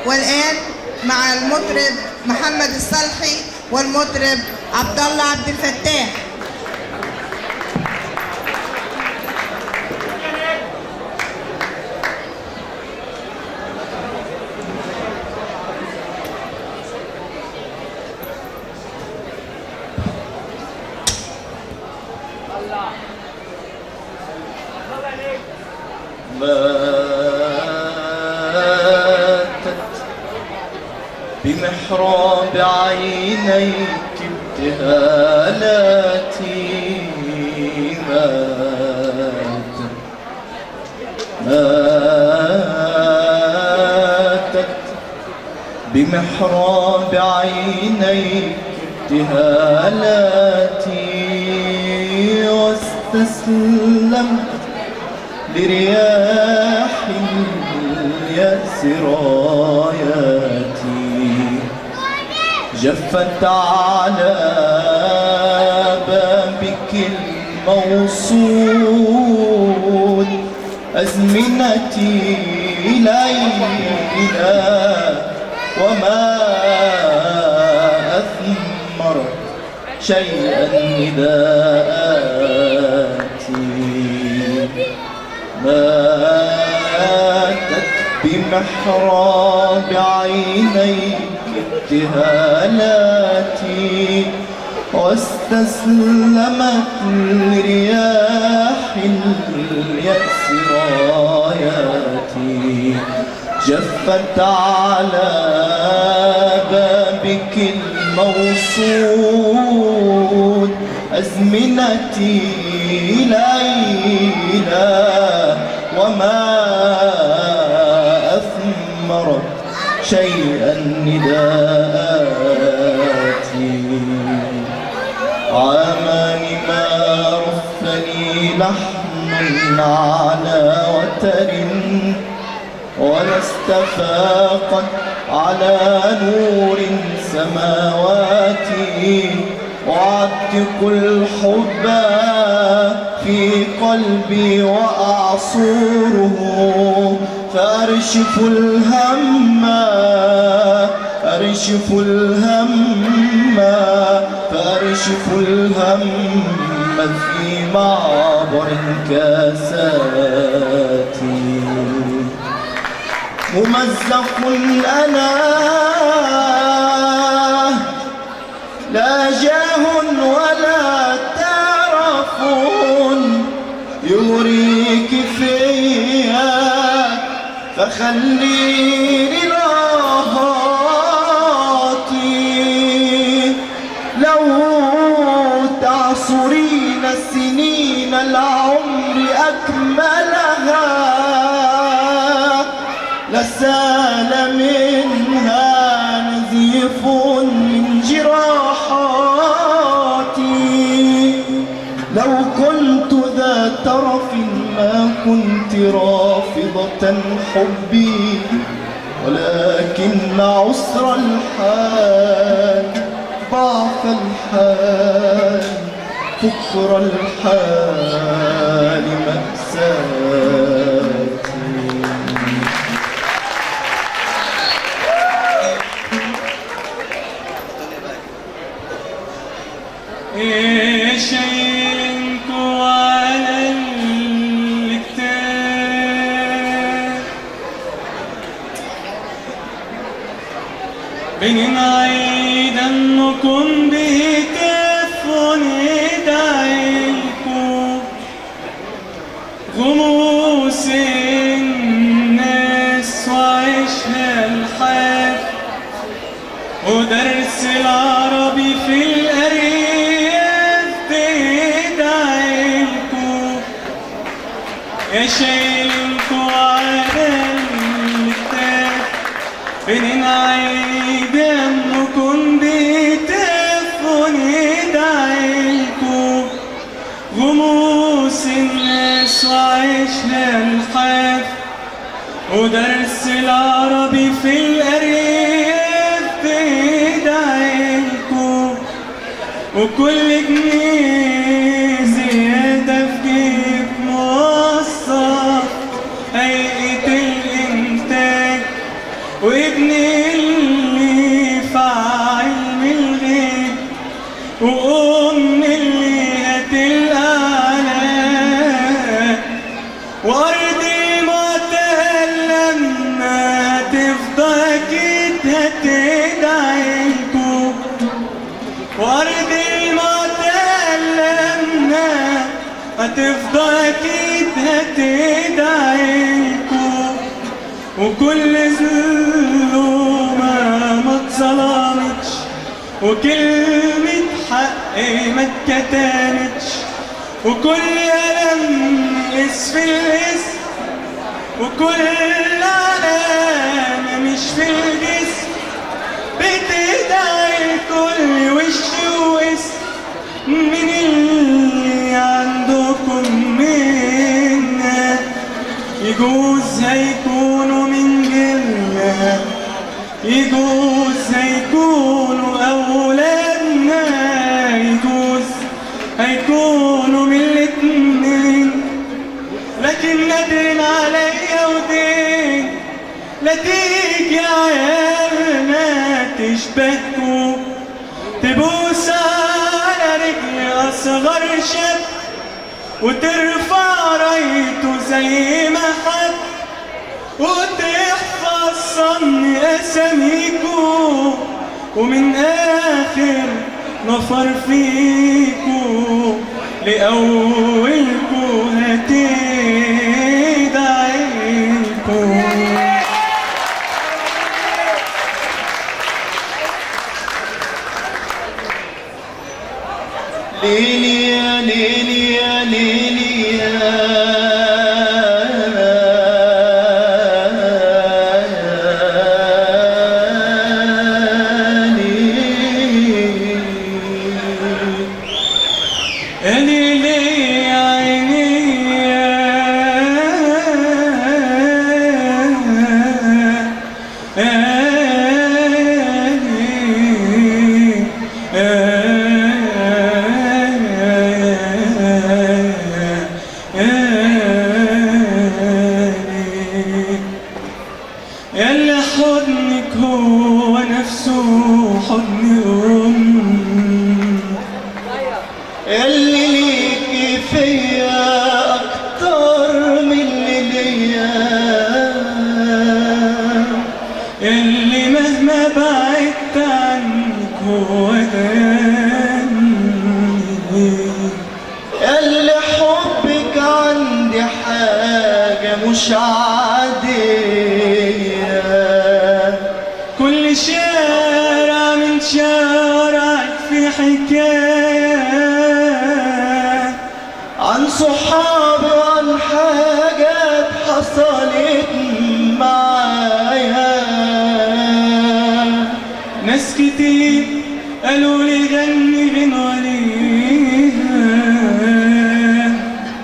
والآن مع المطرب محمد الصالحي والمطرب عبد الله عبد الفتاح. ماتت بمحراب عينيك ابتهالاتي، ماتت بمحراب عينيك ابتهالاتي، واستسلمت لرياح اليأس راياتي، جفت على بابك الموصول أزمنتي ليلا، وما أثمرت شيئا إذا آتي، ماتت بمحراب عينيك ابتهالاتي، واستسلمت لرياح اليأس راياتي، جفت على بابك الموصول أزمنتي ليلا، وما أثمرت شيئا إذا آتي، عامان ما رفني لحم على وتر، ولا استفاقت على نور سماواتي، أعتق الحب في قلبي وأعصره، فأرشف الهم أرشف الهم فأرشف الهم في معبر كاساتي، ممزق أنا لا جاه ولا تعرف يوريك فيا، فخليني راحتي، لو تعصرين سنين العمر أكملها، لسال منها نزيف من جراحاتي، لو كنت ذا ترف ما كنت رافضة حبي، ولكن عسر الحال ضعف الحال فكر الحال مأساتي. شيلكوا على الكتاب، بنعيد أنكم بهتاف ندعيلكوا، غموس الناس وعيشها الحال، ودرس العربي في الأرياف بدعيلكوا، يا شايلكوا على الكتاب، بنعيد أنكم بهتاف ندعيلكوا، غموس الناس وعيشها الحال، ودرس العربي في الأرياف بدعيلكوا، وكل جنيه زيادة في جيب موظف هيئة الإنتاج وابني اللي في علم الغيب، وأم اللي هتلقى وأرضي معتقل لما هتفضى أكيد هتدعيلكوا، وأرضي معتقل لما هتفضى أكيد هتدعيلكوا، وكل ظلومة ما اتظلمتش، وكلمة حق ما اتكتمتش، وكل ألم قس في الاسم، وكل علامة مش في الجسم بتدعي الكل وش واسم من اللي عندكم منا. يجوز هيكونوا من جيلنا، يجوز هيكونوا أولادنا، يجوز هيكونوا من الاتنين، لكن نادرين عليا ودين لا تيجي عيالنا تشبكوا، تبوس على رجل أصغر شاب وترفع رايته زي ما حد، وتحفظ صن أساميكوا، ومن آخر نفر فيكوا لأولكوا هتدعيلكوا. ليلي يا ليلي يا ليلي يا ياللي حضنك هو نفسه حضن اللي ليكي فيا أكتر من اللي ليا، اللي مهما بعدت عنك هو داني، اللي حبك عندي حاجة مش عادية. كل شارع من شوارعك في حكاية عن صحابي وعن حاجات حصلت معايا. ناس كتير قالوا لي غني غنوة ليها،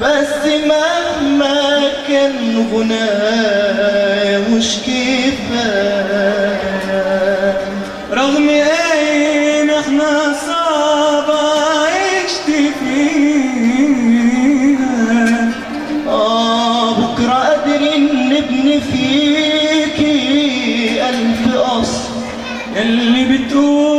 بس مهما كان غنايا مش كفاية، رغم ايه احنا صعبة عشت فيها. بكرة قادرين نبني فيكي 1000 قصر. ياللي بتقول